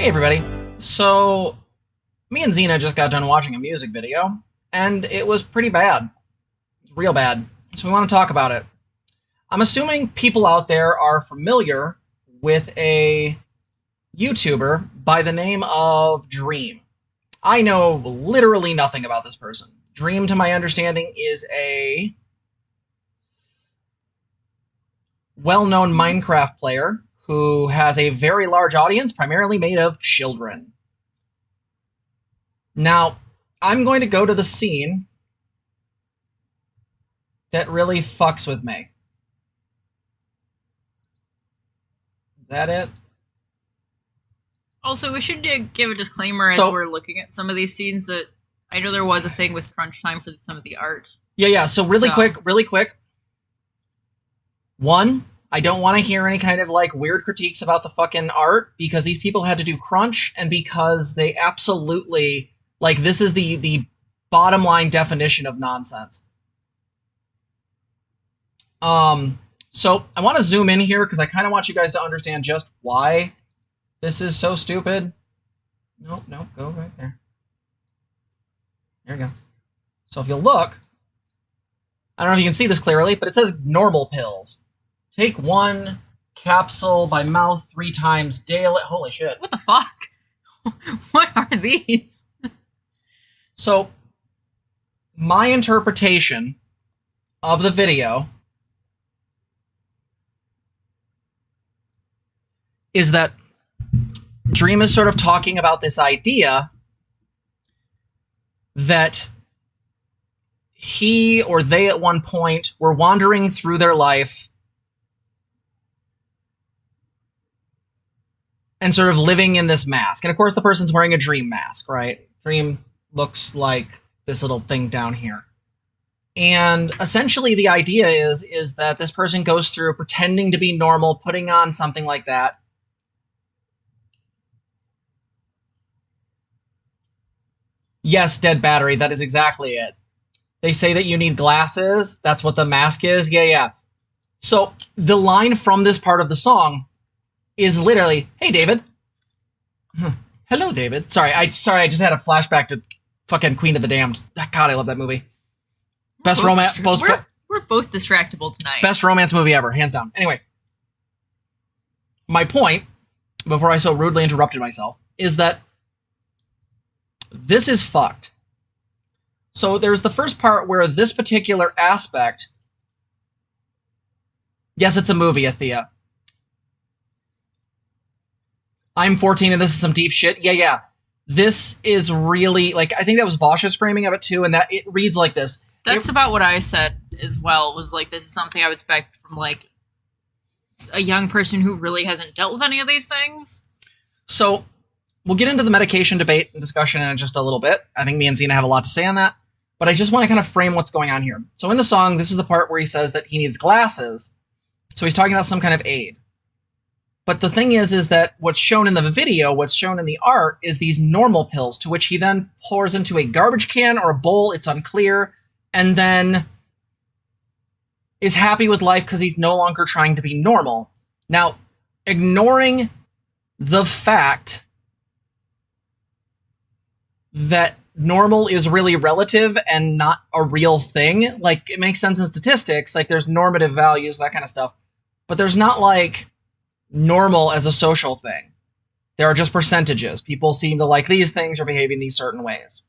Hey everybody. So, me and Zena just got done watching a music video, and it was pretty bad. It's real bad. So we want to talk about it. I'm assuming people out there are familiar with a YouTuber by the name of Dream. I know literally nothing about this person. Dream, to my understanding, is a well-known Minecraft player who has a very large audience, primarily made of children. Now, I'm going to go to the scene that really fucks with me. Is that it? Also, we should give a disclaimer as we're looking at some of these scenes that I know there was a thing with crunch time for some of the art. Yeah. So really quick. One, I don't want to hear any kind of like weird critiques about the fucking art because these people had to do crunch and because they absolutely, like, this is the bottom line definition of nonsense. So I want to zoom in here because I kind of want you guys to understand just why this is so stupid. Nope, go right there. There we go. So if you look, I don't know if you can see this clearly, but it says normal pills. Take 1 capsule by mouth 3 times daily. Holy shit. What the fuck? What are these? So, my interpretation of the video is that Dream is sort of talking about this idea that he or they at one point were wandering through their life and sort of living in this mask. And of course, the person's wearing a dream mask, right? Dream looks like this little thing down here. And essentially the idea is that this person goes through pretending to be normal, putting on something like that. Yes, dead battery, that is exactly it. They say that you need glasses. That's what the mask is. Yeah. So the line from this part of the song is literally, "Hey, David." Hello, David. Sorry, I just had a flashback to fucking Queen of the Damned. God, I love that movie. Best romance. We're both distractible tonight. Best romance movie ever, hands down. Anyway, my point, before I so rudely interrupted myself, is that this is fucked. So there's the first part where this particular aspect. Yes, it's a movie, Athea. I'm 14 and this is some deep shit. Yeah. This is really, like, I think that was Vosh's framing of it too, and that it reads like this. That's about what I said as well, was like, this is something I would expect from, like, a young person who really hasn't dealt with any of these things. So, we'll get into the medication debate and discussion in just a little bit. I think me and Zena have a lot to say on that, but I just want to kind of frame what's going on here. So in the song, this is the part where he says that he needs glasses. So he's talking about some kind of aid. But the thing is that what's shown in the video, what's shown in the art, is these normal pills, to which he then pours into a garbage can or a bowl, it's unclear, and then is happy with life because he's no longer trying to be normal. Now, ignoring the fact that normal is really relative and not a real thing, like, it makes sense in statistics, like there's normative values, that kind of stuff, but there's not like normal as a social thing. There are just percentages. People seem to like these things or behave in these certain ways.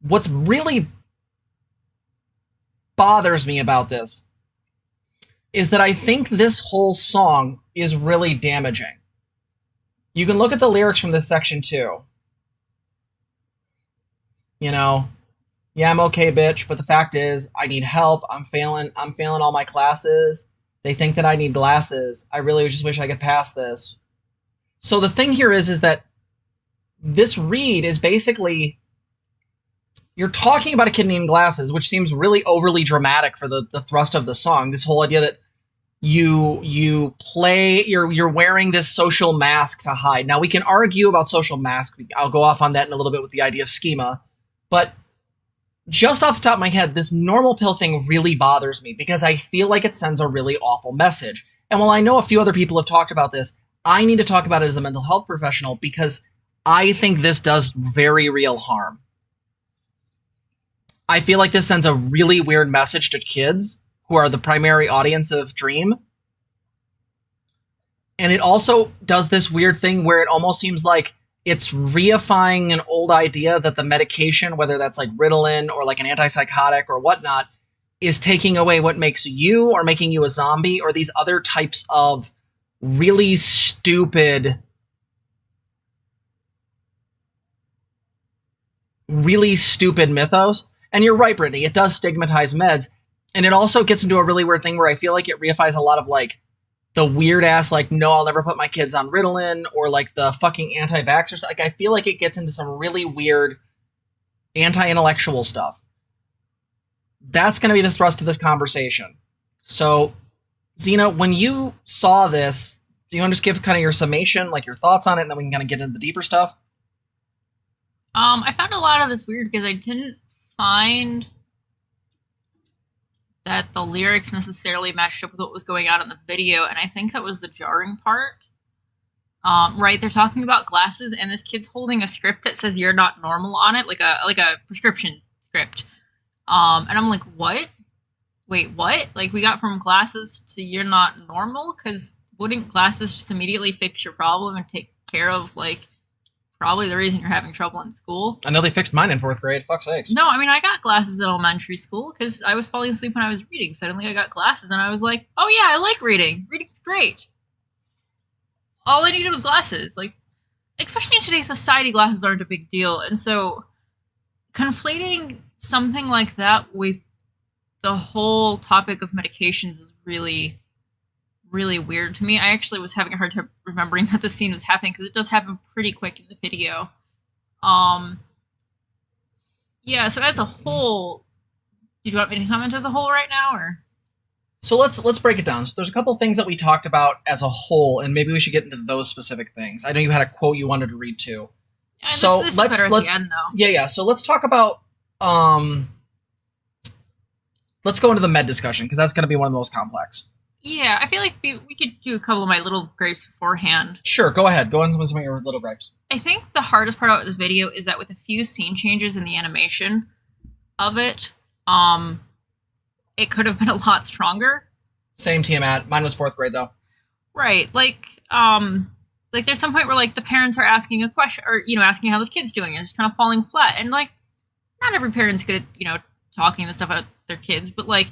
What's really bothers me about this is that I think this whole song is really damaging. You can look at the lyrics from this section too. You know, yeah, I'm okay, bitch, but the fact is, I need help. I'm failing all my classes. They think that I need glasses. I really just wish I could pass this. So the thing here is that this read is basically, you're talking about a kid needing glasses, which seems really overly dramatic for the thrust of the song. This whole idea that you're wearing this social mask to hide. Now we can argue about social mask. I'll go off on that in a little bit with the idea of schema, but just off the top of my head, this normal pill thing really bothers me because I feel like it sends a really awful message. And while I know a few other people have talked about this, I need to talk about it as a mental health professional because I think this does very real harm. I feel like this sends a really weird message to kids who are the primary audience of Dream. And it also does this weird thing where it almost seems like it's reifying an old idea that the medication, whether that's like Ritalin or like an antipsychotic or whatnot, is taking away what makes you or making you a zombie or these other types of really stupid mythos. And you're right, Brittany, it does stigmatize meds. And it also gets into a really weird thing where I feel like it reifies a lot of like the weird ass, like, no, I'll never put my kids on Ritalin, or like the fucking anti-vaxxers. Like, I feel like it gets into some really weird anti-intellectual stuff. That's going to be the thrust of this conversation. So, Zena, when you saw this, do you want to just give kind of your summation, like your thoughts on it, and then we can kind of get into the deeper stuff? I found a lot of this weird because I didn't find that the lyrics necessarily matched up with what was going on in the video, and I think that was the jarring part. Right, they're talking about glasses, and this kid's holding a script that says "You're not normal" on it, like a prescription script. And I'm like, what? Wait, what? Like, we got from glasses to "You're not normal"? Because wouldn't glasses just immediately fix your problem and take care of like probably the reason you're having trouble in school? I know they fixed mine in 4th grade. Fuck's sakes. No, I mean, I got glasses in elementary school because I was falling asleep when I was reading. Suddenly I got glasses and I was like, oh yeah, I like reading. Reading's great. All I needed was glasses. Like, especially in today's society, glasses aren't a big deal. And so conflating something like that with the whole topic of medications is really, really weird to me. I actually was having a hard time remembering that the scene was happening because it does happen pretty quick in the video. Yeah, so as a whole, did you want me to comment as a whole right now, or? So let's break it down. So there's a couple things that we talked about as a whole, and maybe we should get into those specific things. I know you had a quote you wanted to read too. Yeah, so this let's is better at the end, though. Yeah. So let's talk about let's go into the med discussion because that's going to be one of the most complex. Yeah, I feel like we could do a couple of my little gripes beforehand. Sure, go ahead. Go into some of your little gripes. I think the hardest part about this video is that with a few scene changes in the animation of it, it could have been a lot stronger. Same Tiamat. Mine was 4th grade though. Right, like there's some point where like the parents are asking a question, or asking how this kid's doing, and it's just kind of falling flat. And like, not every parent's good at talking and stuff about their kids, but like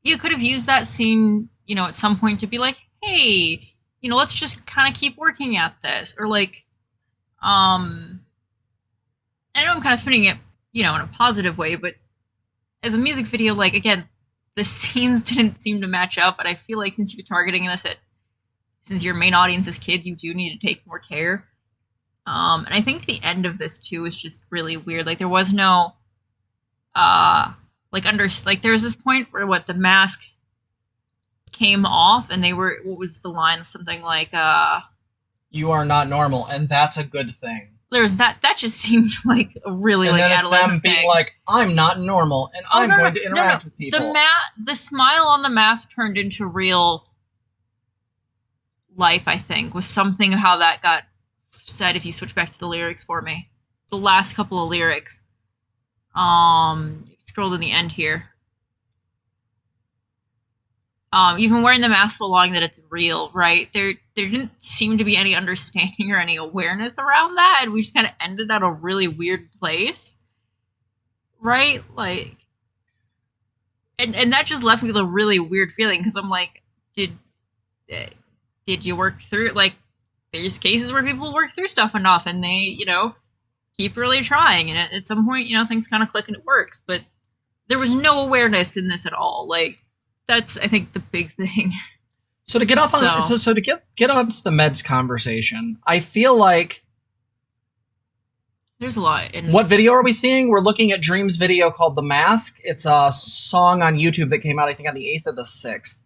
you could have used that scene at some point to be like, hey, let's just kind of keep working at this. Or like, I know I'm kind of spinning it, in a positive way, but as a music video, like, again, the scenes didn't seem to match up, but I feel like since you're targeting this since your main audience is kids, you do need to take more care. And I think the end of this too is just really weird. Like, there was no, there was this point where the mask came off and what was the line? Something like, you are not normal, and that's a good thing. There's that just seemed like a really and like then adolescent it's them thing. being like, I'm not normal, and I'm going to interact with people. The smile on the mask turned into real life, I think, was something of how that got said if you switch back to the lyrics for me. The last couple of lyrics. Scroll to the end here. Even wearing the mask so long that it's real, right? There didn't seem to be any understanding or any awareness around that, and we just kind of ended at a really weird place, right? Like, and that just left me with a really weird feeling because I'm like, did you work through it? Like, there's cases where people work through stuff enough, and they keep really trying, and at some point things kind of click and it works, but there was no awareness in this at all. Like, that's, I think, the big thing. So to get off on so to get onto the meds conversation, I feel like there's a lot. What video are we seeing? We're looking at Dream's video called "The Mask." It's a song on YouTube that came out, I think, on the 8th or the 6th.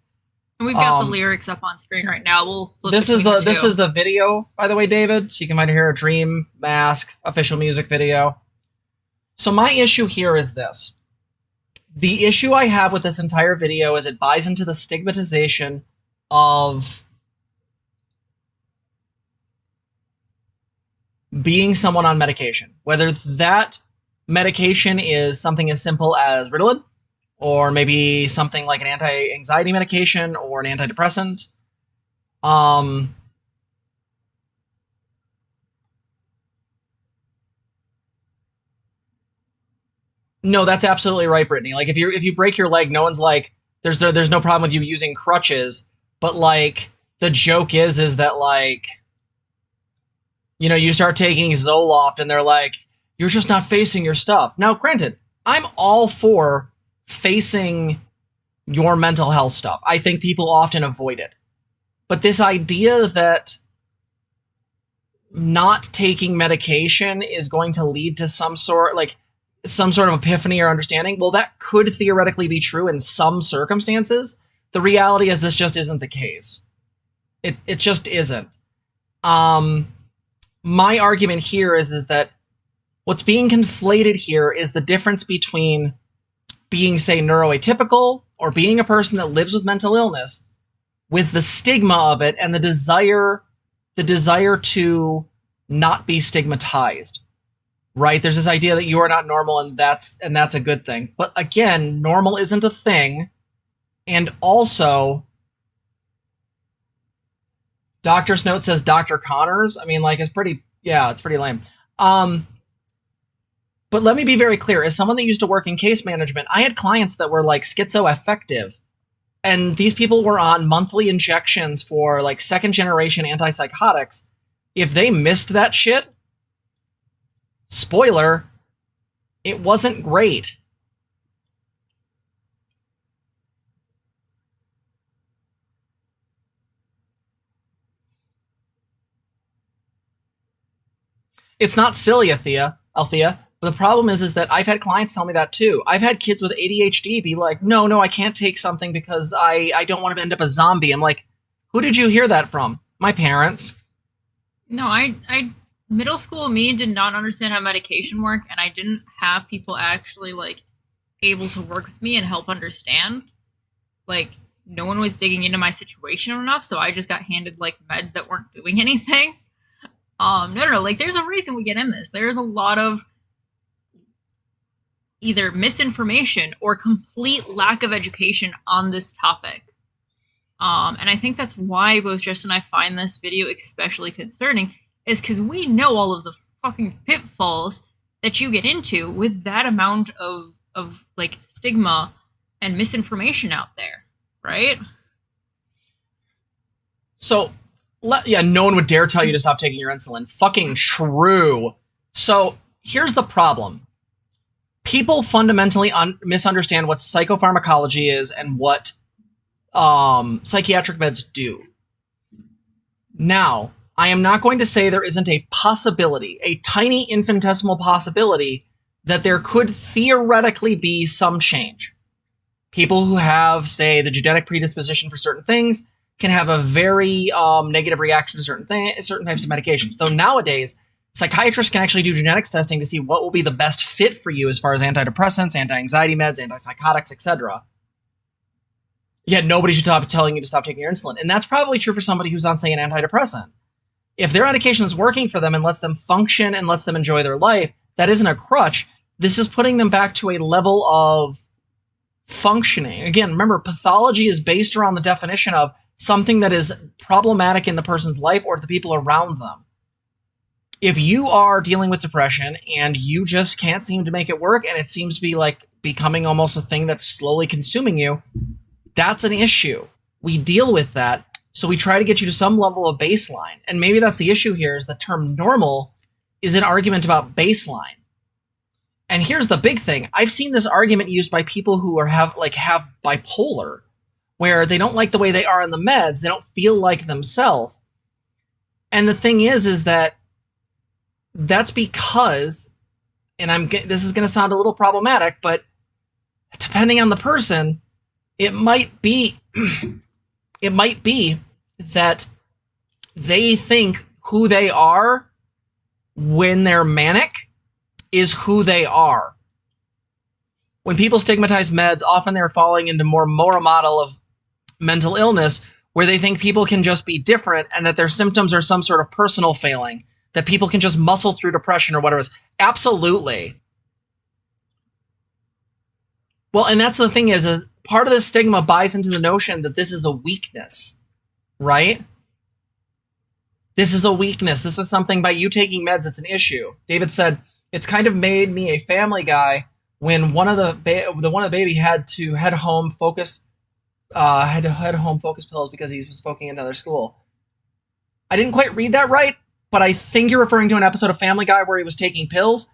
And we've got the lyrics up on screen right now. We'll flip this is the video, by the way, David. So you can find here a Dream Mask official music video. So my issue here is this. The issue I have with this entire video is it buys into the stigmatization of being someone on medication, whether that medication is something as simple as Ritalin, or maybe something like an anti-anxiety medication or an antidepressant. No, that's absolutely right, Brittany. Like if you break your leg, no one's like, there's no problem with you using crutches, but like the joke is that like, you know, you start taking Zoloft and they're like, you're just not facing your stuff. Now, granted, I'm all for facing your mental health stuff. I think people often avoid it. But this idea that not taking medication is going to lead to some sort of epiphany or understanding, well, that could theoretically be true in some circumstances. The reality is this just isn't the case. It just isn't. My argument here is that what's being conflated here is the difference between being, say, neuroatypical or being a person that lives with mental illness with the stigma of it and the desire to not be stigmatized. Right? There's this idea that you are not normal and that's a good thing. But again, normal isn't a thing. And also, Doctor's note says Dr. Connors. I mean, like, it's pretty lame. But let me be very clear. As someone that used to work in case management, I had clients that were like schizoaffective. And these people were on monthly injections for like second generation antipsychotics. If they missed that shit, spoiler, it wasn't great. It's not silly, Althea. But the problem is that I've had clients tell me that too. I've had kids with ADHD be like, no, I can't take something because I don't want to end up a zombie. I'm like, who did you hear that from? My parents. No, I middle school me did not understand how medication worked, and I didn't have people actually like able to work with me and help understand. Like, no one was digging into my situation enough, so I just got handed like meds that weren't doing anything. No, like there's a reason we get in this. There's a lot of either misinformation or complete lack of education on this topic. And I think that's why both Jess and I find this video especially concerning, is because we know all of the fucking pitfalls that you get into with that amount of like stigma and misinformation out there, right? So, no one would dare tell you to stop taking your insulin. Fucking true. So here's the problem. People fundamentally misunderstand what psychopharmacology is and what psychiatric meds do. Now, I am not going to say there isn't a possibility, a tiny infinitesimal possibility, that there could theoretically be some change. People who have, say, the genetic predisposition for certain things can have a very negative reaction to certain types of medications. Though nowadays, psychiatrists can actually do genetics testing to see what will be the best fit for you as far as antidepressants, anti-anxiety meds, antipsychotics, etc. Yet nobody should stop telling you to stop taking your insulin. And that's probably true for somebody who's on, say, an antidepressant. If their medication is working for them and lets them function and lets them enjoy their life, that isn't a crutch. This is putting them back to a level of functioning. Again, remember, pathology is based around the definition of something that is problematic in the person's life or the people around them. If you are dealing with depression and you just can't seem to make it work and it seems to be like becoming almost a thing that's slowly consuming you, that's an issue. We deal with that. So we try to get you to some level of baseline. And maybe that's the issue here, is the term normal is an argument about baseline. And here's the big thing. I've seen this argument used by people who have bipolar, where they don't like the way they are on the meds. They don't feel like themselves. And the thing is that that's because, and this is going to sound a little problematic, but depending on the person, it might be that they think who they are when they're manic is who they are. When people stigmatize meds, often they're falling into more model of mental illness where they think people can just be different and that their symptoms are some sort of personal failing. that people can just muscle through depression or whatever it is. Absolutely. Well, and that's the thing is part of the stigma buys into the notion that this is a weakness, right? This is a weakness. This is something by you taking meds, it's an issue. David said, it's kind of made me a family guy when one of the baby had to head home focus pills because he was focusing another school. I didn't quite read that right, but I think you're referring to an episode of Family Guy where he was taking pills.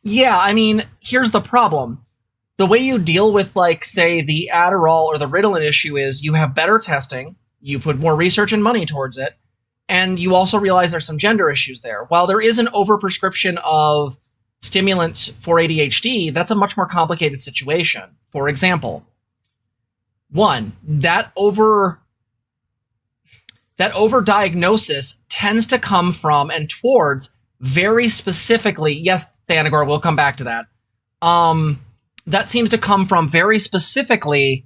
Yeah, I mean, here's the problem. The way you deal with, like, say, the Adderall or the Ritalin issue is you have better testing, you put more research and money towards it, and you also realize there's some gender issues there. While there is an overprescription of stimulants for ADHD, that's a much more complicated situation. For example, one, that overdiagnosis tends to come from and towards very specifically, yes, Thanagor, we'll come back to that. That seems to come from very specifically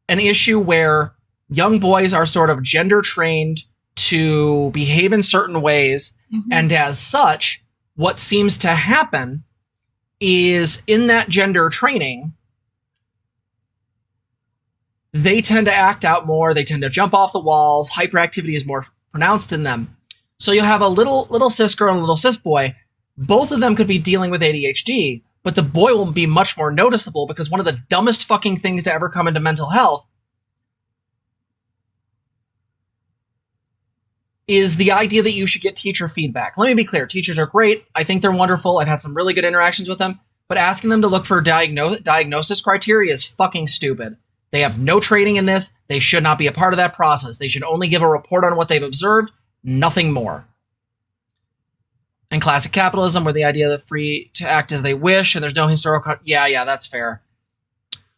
an issue where young boys are sort of gender trained to behave in certain ways. Mm-hmm. And as such, what seems to happen is in that gender training, they tend to act out more. They tend to jump off the walls. Hyperactivity is more pronounced in them. So you'll have a little cis girl and a little cis boy. Both of them could be dealing with ADHD, but the boy will be much more noticeable because one of the dumbest fucking things to ever come into mental health is the idea that you should get teacher feedback. Let me be clear. Teachers are great. I think they're wonderful. I've had some really good interactions with them, but asking them to look for diagnosis criteria is fucking stupid. They have no training in this. They should not be a part of that process. They should only give a report on what they've observed, nothing more. And classic capitalism, where the idea that free to act as they wish and there's no historical... Yeah, that's fair.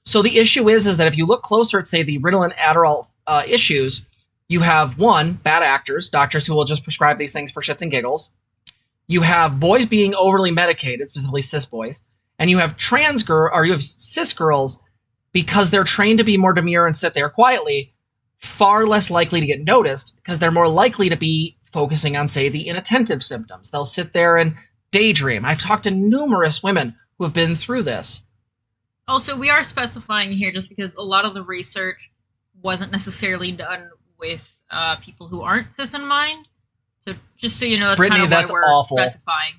So the issue is that if you look closer at, say, the Ritalin Adderall issues, you have, one, bad actors, doctors who will just prescribe these things for shits and giggles. You have boys being overly medicated, specifically cis boys. And you have you have cis girls, because they're trained to be more demure and sit there quietly, far less likely to get noticed because they're more likely to be focusing on, say, the inattentive symptoms. They'll sit there and daydream. I've talked to numerous women who have been through this. Also, we are specifying here just because a lot of the research wasn't necessarily done with people who aren't cis in mind. So just so you know, that's Brittany, kind of that's why we're awful. Specifying.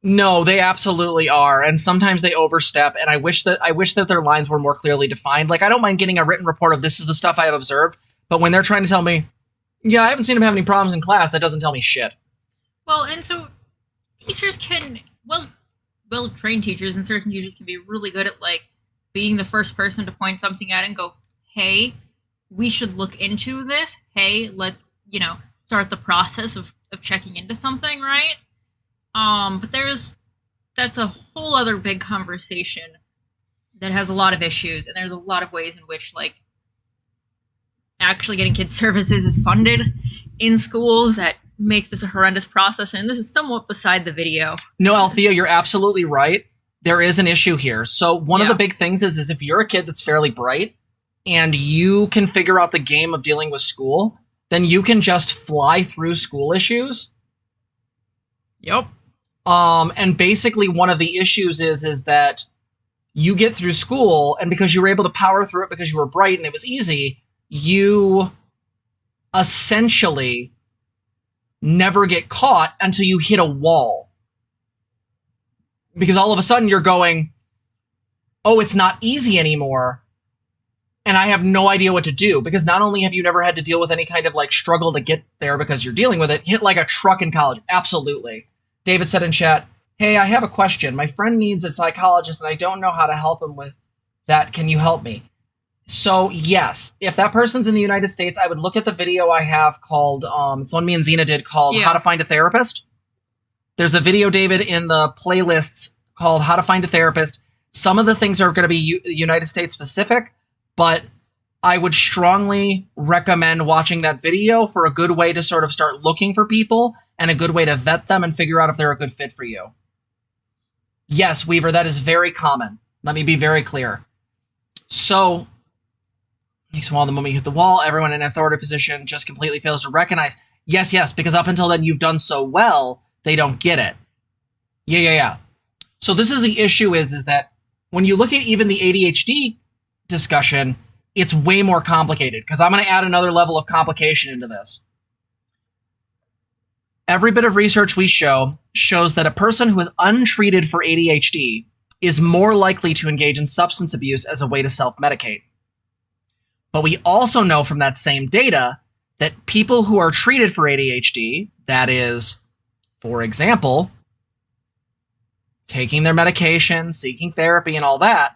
No, they absolutely are, and sometimes they overstep. And I wish that their lines were more clearly defined. Like, I don't mind getting a written report of this is the stuff I have observed, but when they're trying to tell me, yeah, I haven't seen him have any problems in class, that doesn't tell me shit. Well, and so teachers can well-trained teachers and certain teachers can be really good at like being the first person to point something out and go, "Hey, we should look into this. Hey, let's start the process of checking into something," right? But that's a whole other big conversation that has a lot of issues, and there's a lot of ways in which like actually getting kids services is funded in schools that make this a horrendous process, and this is somewhat beside the video. No, Althea, you're absolutely right. There is an issue here. So one of the big things is if you're a kid that's fairly bright and you can figure out the game of dealing with school, then you can just fly through school issues. Yep. And basically one of the issues is that you get through school, and because you were able to power through it because you were bright and it was easy, you essentially never get caught until you hit a wall. Because all of a sudden you're going, oh, it's not easy anymore, and I have no idea what to do. Because not only have you never had to deal with any kind of like struggle to get there because you're dealing with it, hit like a truck in college. Absolutely. David said in chat, "Hey, I have a question. My friend needs a psychologist and I don't know how to help him with that. Can you help me?" So yes, if that person's in the United States, I would look at the video I have called, it's one me and Zena did called How to Find a Therapist. There's a video, David, in the playlists called How to Find a Therapist. Some of the things are going to be United States specific, but I would strongly recommend watching that video for a good way to sort of start looking for people and a good way to vet them and figure out if they're a good fit for you. Yes, Weaver, that is very common. Let me be very clear. So Makes a wall the moment you hit the wall. Everyone in an authoritative position just completely fails to recognize. Yes, because up until then you've done so well, they don't get it. Yeah. So this is the issue is that when you look at even the ADHD discussion, it's way more complicated because I'm going to add another level of complication into this. Every bit of research we shows that a person who is untreated for ADHD is more likely to engage in substance abuse as a way to self-medicate. But we also know from that same data that people who are treated for ADHD, that is, for example, taking their medication, seeking therapy, and all that,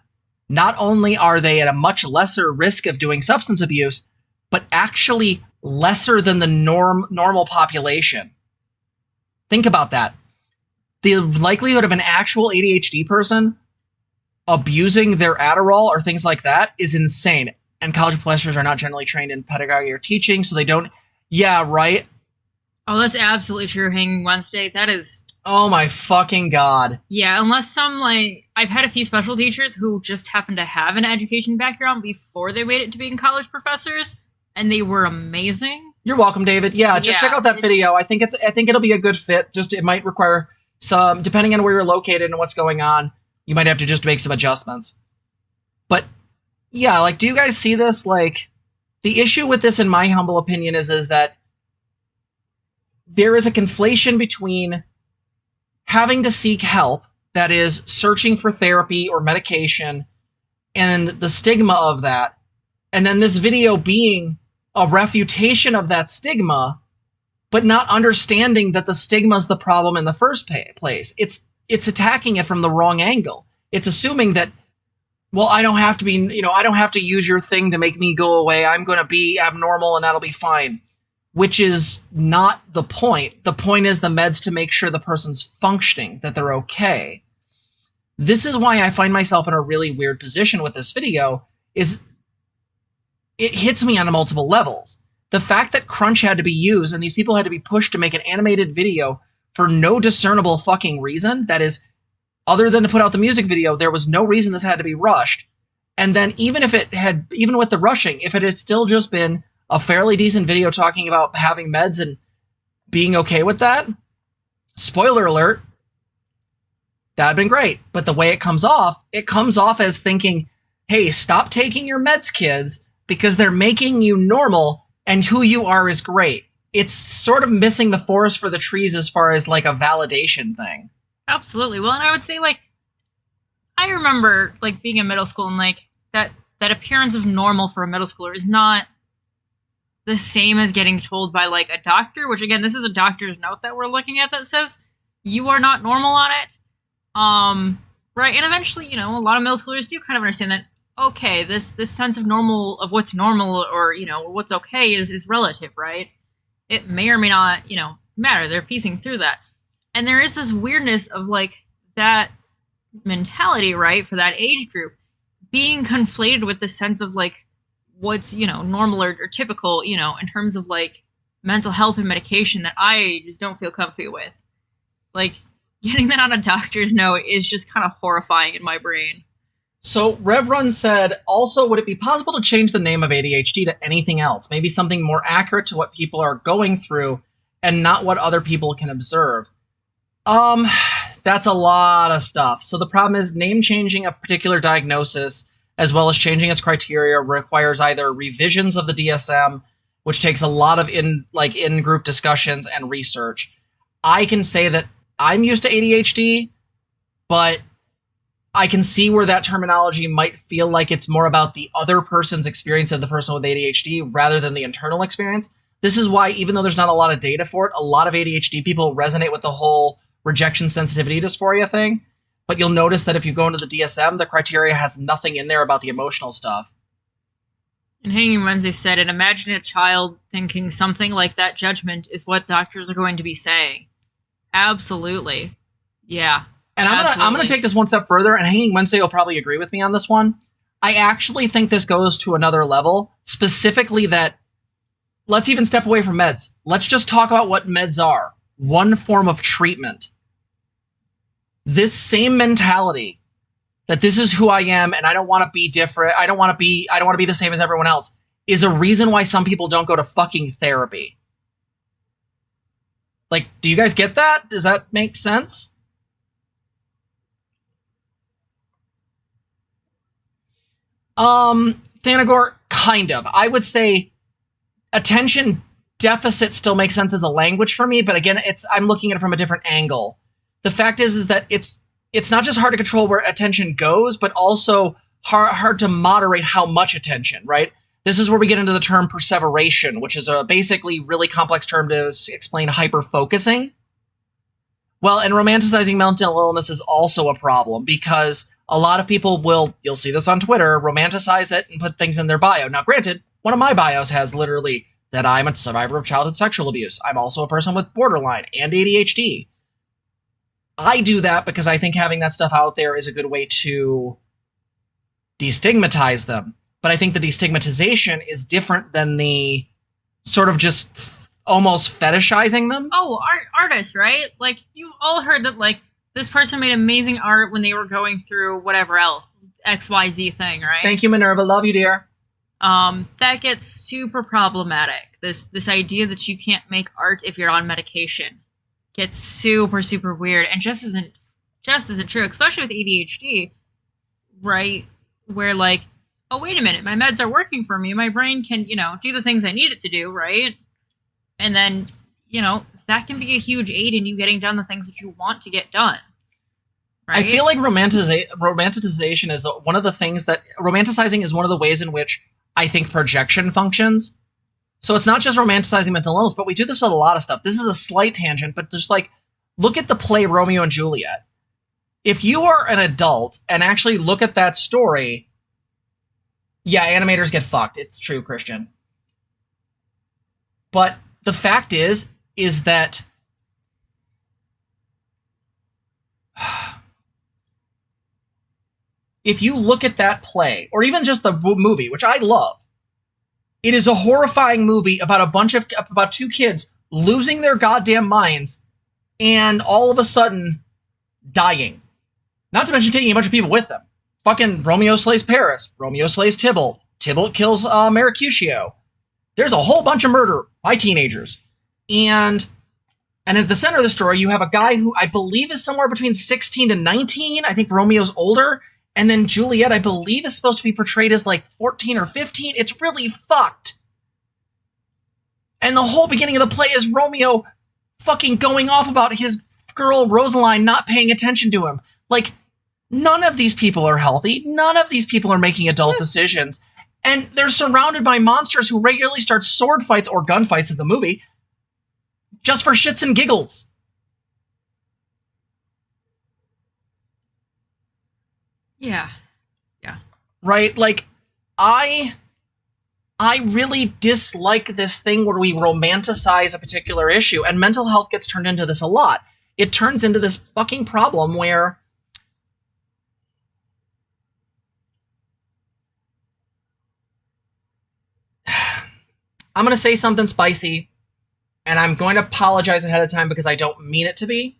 not only are they at a much lesser risk of doing substance abuse, but actually lesser than the normal population. Think about that. The likelihood of an actual ADHD person abusing their Adderall or things like that is insane. And college professors are not generally trained in pedagogy or teaching, so they don't. Yeah, right? Oh, that's absolutely true. Hanging Wednesday. That is. Oh my fucking God. Yeah, unless some, I've had a few special teachers who just happen to have an education background before they made it to being college professors, and they were amazing. You're welcome, David. Yeah, just check out that video. I think it'll be a good fit. Just it might require some, depending on where you're located and what's going on, you might have to just make some adjustments. But yeah, do you guys see this? The issue with this, in my humble opinion, is that there is a conflation between having to seek help, that is, searching for therapy or medication, and the stigma of that, and then this video being a refutation of that stigma, but not understanding that the stigma is the problem in the first place. It's attacking it from the wrong angle. It's assuming that, well, I don't have to be, I don't have to use your thing to make me go away. I'm going to be abnormal and that'll be fine, which is not the point. The point is the meds to make sure the person's functioning, that they're okay. This is why I find myself in a really weird position with this video, is it hits me on multiple levels. The fact that crunch had to be used and these people had to be pushed to make an animated video for no discernible fucking reason, that is, other than to put out the music video, there was no reason this had to be rushed. And then even with the rushing, if it had still just been a fairly decent video talking about having meds and being okay with that, spoiler alert, that'd been great. But the way it comes off as thinking, hey, stop taking your meds, kids, because they're making you normal and who you are is great. It's sort of missing the forest for the trees as far as a validation thing. Absolutely. Well, and I would say I remember being in middle school and that appearance of normal for a middle schooler is not the same as getting told by a doctor, which again, this is a doctor's note that we're looking at that says you are not normal on it. Right. And eventually, a lot of middle schoolers do kind of understand that, okay, this sense of normal, of what's normal or, what's okay is relative, right? It may or may not, matter. They're piecing through that. And there is this weirdness of that mentality, right, for that age group being conflated with the sense of what's, normal or typical, in terms of mental health and medication that I just don't feel comfy with. Getting that on a doctor's note is just kind of horrifying in my brain. So Rev Run said, also, would it be possible to change the name of ADHD to anything else? Maybe something more accurate to what people are going through and not what other people can observe. That's a lot of stuff. So the problem is name changing a particular diagnosis as well as changing its criteria requires either revisions of the DSM, which takes a lot of in-group discussions and research. I can say that I'm used to ADHD, but I can see where that terminology might feel like it's more about the other person's experience of the person with ADHD rather than the internal experience. This is why, even though there's not a lot of data for it, a lot of ADHD people resonate with the whole rejection sensitivity dysphoria thing. But you'll notice that if you go into the DSM, the criteria has nothing in there about the emotional stuff. And Hanging Wednesday said, and imagine a child thinking something like that judgment is what doctors are going to be saying. Absolutely. Yeah. And I'm gonna take this one step further, and Hanging Wednesday will probably agree with me on this one. I actually think this goes to another level, specifically that let's even step away from meds. Let's just talk about what meds are. One form of treatment. This same mentality that this is who I am and I don't want to be different. I don't want to be the same as everyone else is a reason why some people don't go to fucking therapy. Like, do you guys get that? Does that make sense? Thanagor, kind of. I would say attention deficit still makes sense as a language for me, but again, I'm looking at it from a different angle. The fact is that it's not just hard to control where attention goes, but also hard to moderate how much attention, right? This is where we get into the term perseveration, which is a basically really complex term to explain hyper-focusing. Well, and romanticizing mental illness is also a problem because a lot of people you'll see this on Twitter, romanticize it and put things in their bio. Now, granted, one of my bios has literally that I'm a survivor of childhood sexual abuse. I'm also a person with borderline and ADHD. I do that because I think having that stuff out there is a good way to destigmatize them. But I think the destigmatization is different than the sort of just almost fetishizing them. Oh, artists, right? Like, you all heard that, like, this person made amazing art when they were going through whatever else, XYZ thing, right? Thank you, Minerva. Love you, dear. That gets super problematic. This idea that you can't make art if you're on medication gets super, super weird, and just isn't true, especially with ADHD, right? Where, like, oh, wait a minute, my meds are working for me. My brain can, do the things I need it to do, right? And then, that can be a huge aid in you getting done the things that you want to get done. Right? I feel like romanticization is one of the things that romanticizing is one of the ways in which I think projection functions. So it's not just romanticizing mental illness, but we do this with a lot of stuff. This is a slight tangent, but just like, look at the play Romeo and Juliet. If you are an adult and actually look at that story, yeah, animators get fucked. It's true, Christian. But the fact is that if you look at that play, or even just the movie, which I love, it is a horrifying movie about two kids losing their goddamn minds and all of a sudden dying. Not to mention taking a bunch of people with them. Fucking Romeo slays Paris. Romeo slays Tybalt. Tybalt kills Mercutio. There's a whole bunch of murder by teenagers. And at the center of the story, you have a guy who I believe is somewhere between 16 to 19. I think Romeo's older. And then Juliet, I believe, is supposed to be portrayed as like 14 or 15. It's really fucked. And the whole beginning of the play is Romeo fucking going off about his girl Rosaline not paying attention to him. Like, none of these people are healthy. None of these people are making adult decisions. And they're surrounded by monsters who regularly start sword fights or gunfights in the movie just for shits and giggles. Yeah. Right? Like, I really dislike this thing where we romanticize a particular issue, and mental health gets turned into this a lot. It turns into this fucking problem where I'm going to say something spicy, and I'm going to apologize ahead of time because I don't mean it to be.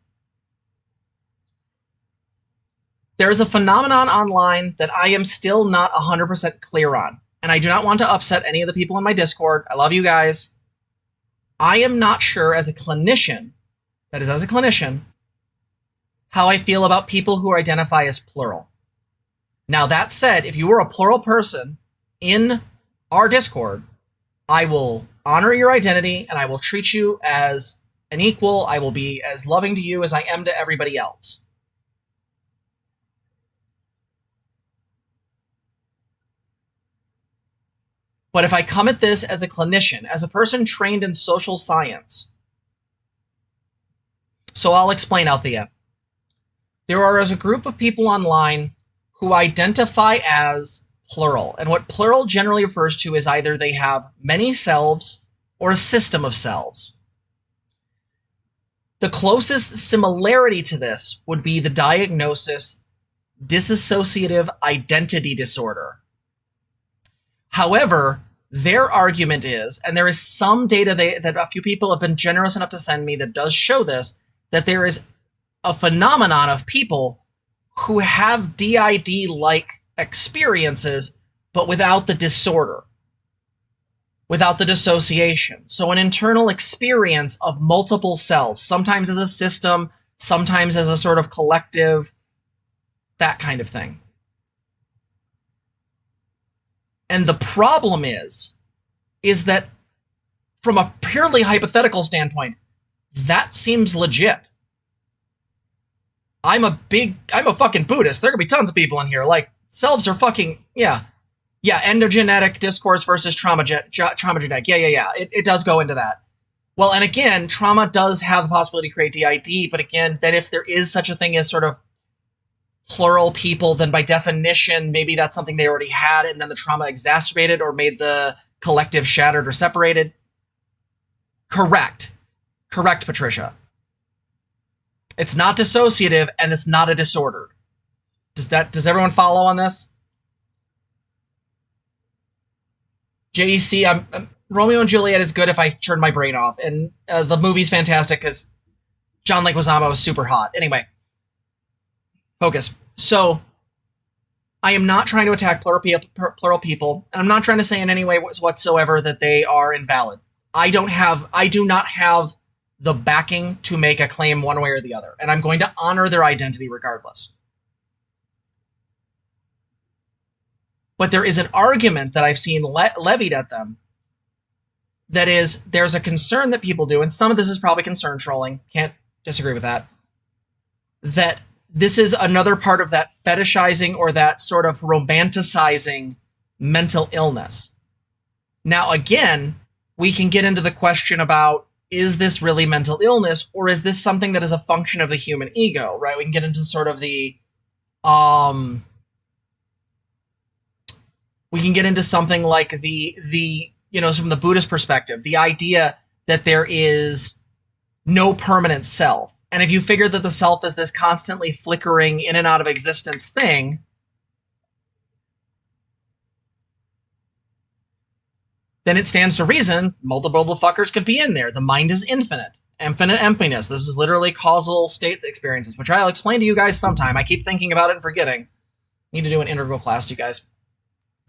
There is a phenomenon online that I am still not 100% clear on, and I do not want to upset any of the people in my Discord. I love you guys. I am not sure as a clinician, how I feel about people who identify as plural. Now, that said, if you are a plural person in our Discord, I will honor your identity and I will treat you as an equal. I will be as loving to you as I am to everybody else. But if I come at this as a clinician, as a person trained in social science, so I'll explain, Althea. There is a group of people online who identify as plural. And what plural generally refers to is either they have many selves or a system of selves. The closest similarity to this would be the diagnosis dissociative identity disorder. However, their argument is, and there is some data that a few people have been generous enough to send me that does show this, that there is a phenomenon of people who have DID-like experiences, but without the disorder. without the dissociation. So an internal experience of multiple selves, sometimes as a system, sometimes as a sort of collective, that kind of thing. And the problem is that from a purely hypothetical standpoint, that seems legit. I'm a fucking Buddhist. There could be tons of people in here. Like, selves are fucking, yeah, endogenetic discourse versus traumagenetic. Yeah. It does go into that. Well, and again, trauma does have the possibility to create DID, but again, that if there is such a thing as sort of plural people, then by definition, maybe that's something they already had, and then the trauma exacerbated or made the collective shattered or separated. Correct, Patricia. It's not dissociative, and it's not a disorder. Does everyone follow on this? JEC, Romeo and Juliet is good if I turn my brain off, and the movie's fantastic because John Leguizamo is super hot. Anyway, focus. So, I am not trying to attack plural people, and I'm not trying to say in any way whatsoever that they are invalid. I do not have the backing to make a claim one way or the other, and I'm going to honor their identity regardless. But there is an argument that I've seen levied at them that is, there's a concern that people do, and some of this is probably concern trolling, can't disagree with that, that this is another part of that fetishizing or that sort of romanticizing mental illness. Now, again, we can get into the question about, is this really mental illness, or is this something that is a function of the human ego, right? We can get into sort of the, we can get into something like the from the Buddhist perspective, the idea that there is no permanent self. And if you figure that the self is this constantly flickering in and out of existence thing, then it stands to reason multiple fuckers could be in there. The mind is infinite emptiness. This is literally causal state experiences, which I'll explain to you guys sometime. I keep thinking about it and forgetting. Need to do an integral class to you guys.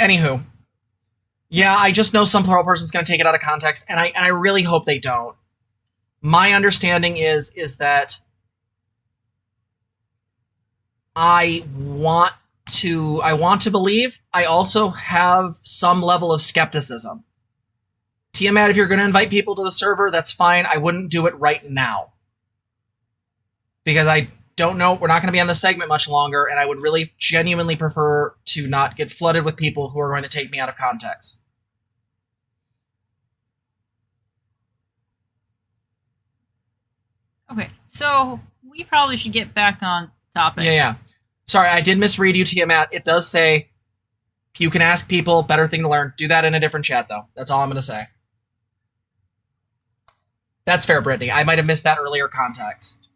Anywho, yeah, I just know some plural person's going to take it out of context, and I really hope they don't. My understanding is that I want to believe. I also have some level of skepticism. Tiamat, if you're going to invite people to the server, that's fine. I wouldn't do it right now. Because I don't know, we're not going to be on the segment much longer, and I would really genuinely prefer to not get flooded with people who are going to take me out of context. Okay, so we probably should get back on topic. Yeah. Sorry, I did misread you, Tiamat. It does say you can ask people, better thing to learn. Do that in a different chat, though. That's all I'm going to say. That's fair, Brittany. I might have missed that earlier context.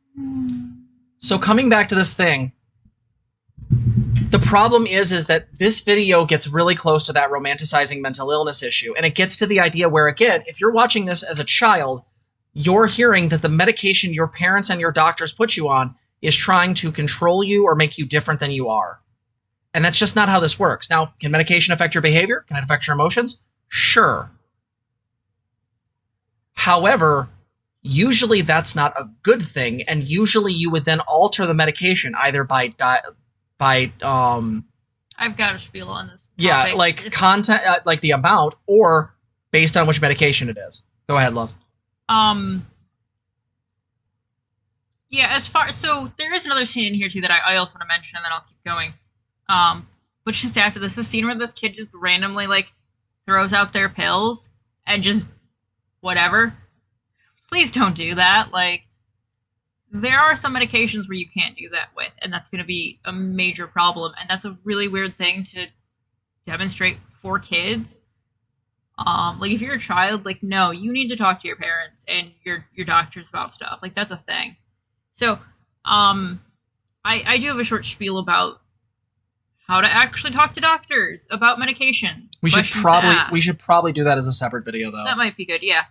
So coming back to this thing, the problem is that this video gets really close to that romanticizing mental illness issue. And it gets to the idea where, again, if you're watching this as a child, you're hearing that the medication your parents and your doctors put you on is trying to control you or make you different than you are. And that's just not how this works. Now, can medication affect your behavior? Can it affect your emotions? Sure. However, usually that's not a good thing, and usually you would then alter the medication either by I've got a spiel on this topic. Yeah, like content, like the amount, or based on which medication it is. Go ahead, love. Yeah, so there is another scene in here too that I also want to mention, and then I'll keep going. But just after this, the scene where this kid just randomly like throws out their pills and just whatever. Please don't do that. Like, there are some medications where you can't do that with, and that's going to be a major problem. And that's a really weird thing to demonstrate for kids. Like, if you're a child, like, no, you need to talk to your parents and your doctors about stuff. Like, that's a thing. So, I do have a short spiel about how to actually talk to doctors about medication. We should probably do that as a separate video, though. That might be good, yeah.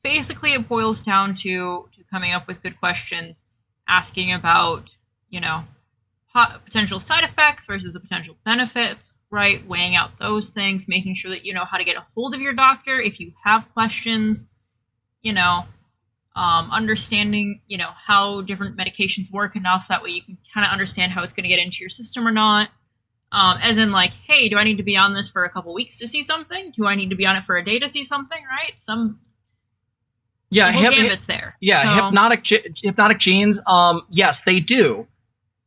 Basically, it boils down to coming up with good questions, asking about, potential side effects versus the potential benefits, right? Weighing out those things, making sure that you know how to get a hold of your doctor if you have questions, you know, understanding, you know, how different medications work enough so that way you can kind of understand how it's going to get into your system or not. As in, like, hey, do I need to be on this for a couple weeks to see something? Do I need to be on it for a day to see something? Right? Gambits there. Yeah, So, hypnotic genes. Yes, they do.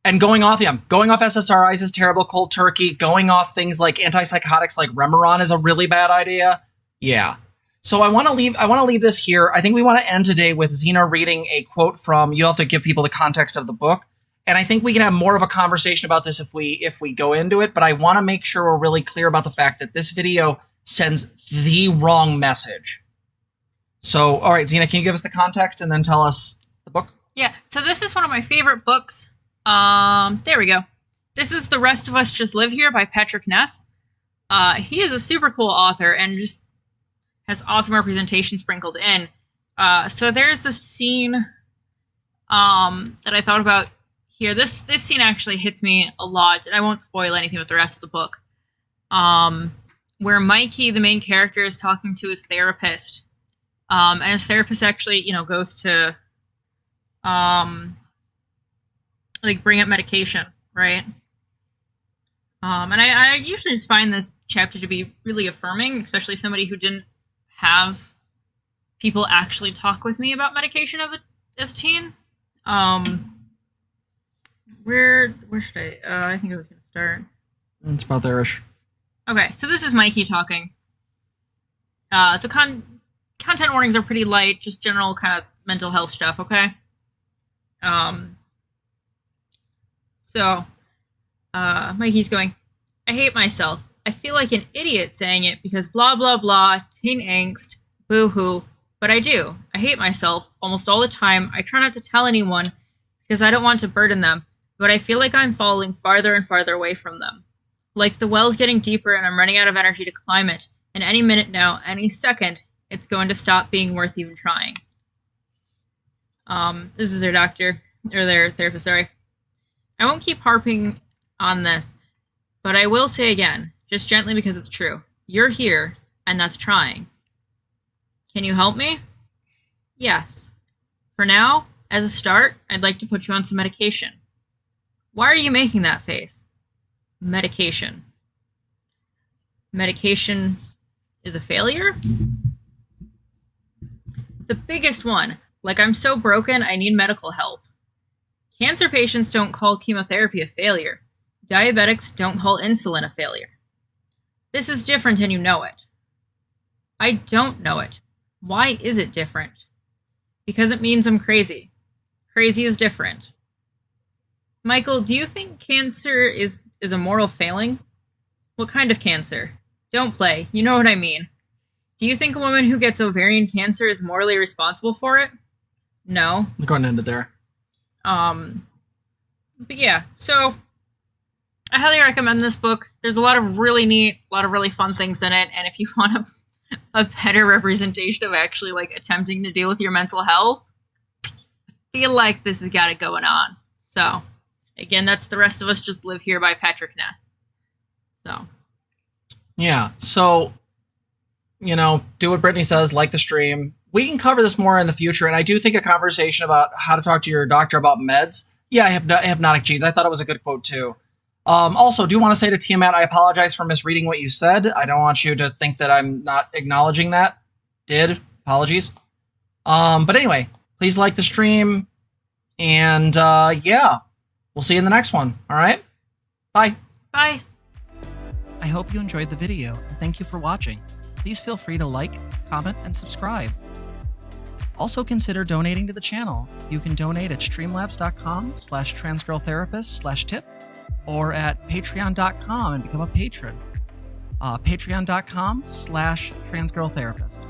And going off SSRIs is terrible, cold turkey. Going off things like antipsychotics like Remeron is a really bad idea. Yeah. So I want to leave this here. I think we want to end today with Zena reading a quote from. You'll have to give people the context of the book. And I think we can have more of a conversation about this if we go into it. But I want to make sure we're really clear about the fact that this video sends the wrong message. So, all right, Zena, can you give us the context and then tell us the book? yeah. So this is one of my favorite books. There we go. This is The Rest of Us Just Live Here by Patrick Ness. He is a super cool author and just has awesome representation sprinkled in. So there's this scene that I thought about here. This scene actually hits me a lot, and I won't spoil anything with the rest of the book. Where Mikey, the main character, is talking to his therapist. And his therapist actually, you know, goes to like bring up medication, right? And I usually just find this chapter to be really affirming, especially somebody who didn't have people actually talk with me about medication as a teen. Where should I think I was going to start. It's about there-ish. Okay, so this is Mikey talking. So content warnings are pretty light, just general kind of mental health stuff, okay? So Mikey's going, I hate myself. I feel like an idiot saying it because blah, blah, blah, teen angst, boo-hoo. But I do. I hate myself almost all the time. I try not to tell anyone because I don't want to burden them. But I feel like I'm falling farther and farther away from them. Like the well's getting deeper and I'm running out of energy to climb it. And any minute now, any second, it's going to stop being worth even trying. This is their doctor, or their therapist, sorry. I won't keep harping on this, but I will say again, just gently because it's true. You're here, and that's trying. Can you help me? Yes. For now, as a start, I'd like to put you on some medication. Why are you making that face? Medication. Medication is a failure? The biggest one. Like I'm so broken, I need medical help. Cancer patients don't call chemotherapy a failure. Diabetics don't call insulin a failure. This is different and you know it. I don't know it. Why is it different? Because it means I'm crazy. Crazy is different. Michael, do you think cancer is a moral failing? What kind of cancer? Don't play. You know what I mean. Do you think a woman who gets ovarian cancer is morally responsible for it? No. I'm going to end it there. But yeah, so I highly recommend this book. There's a lot of really neat, a lot of really fun things in it. And if you want a better representation of actually like attempting to deal with your mental health, I feel like this has got it going on. So again, that's The Rest of Us Just Live Here by Patrick Ness. So yeah, so you know, do what Brittany says, like the stream. We can cover this more in the future, and I do think a conversation about how to talk to your doctor about meds. Yeah, hypnotic genes. I thought it was a good quote too. Also, do want to say to Tiamat, I apologize for misreading what you said. I don't want you to think that I'm not acknowledging that. Apologies. But anyway, please like the stream, and yeah, we'll see you in the next one. All right, bye. bye. I hope you enjoyed the video, and thank you for watching. Please feel free to like, comment, and subscribe. Also consider donating to the channel. You can donate at streamlabs.com/transgirltherapist/tip or at patreon.com and become a patron. Patreon.com/transgirltherapist.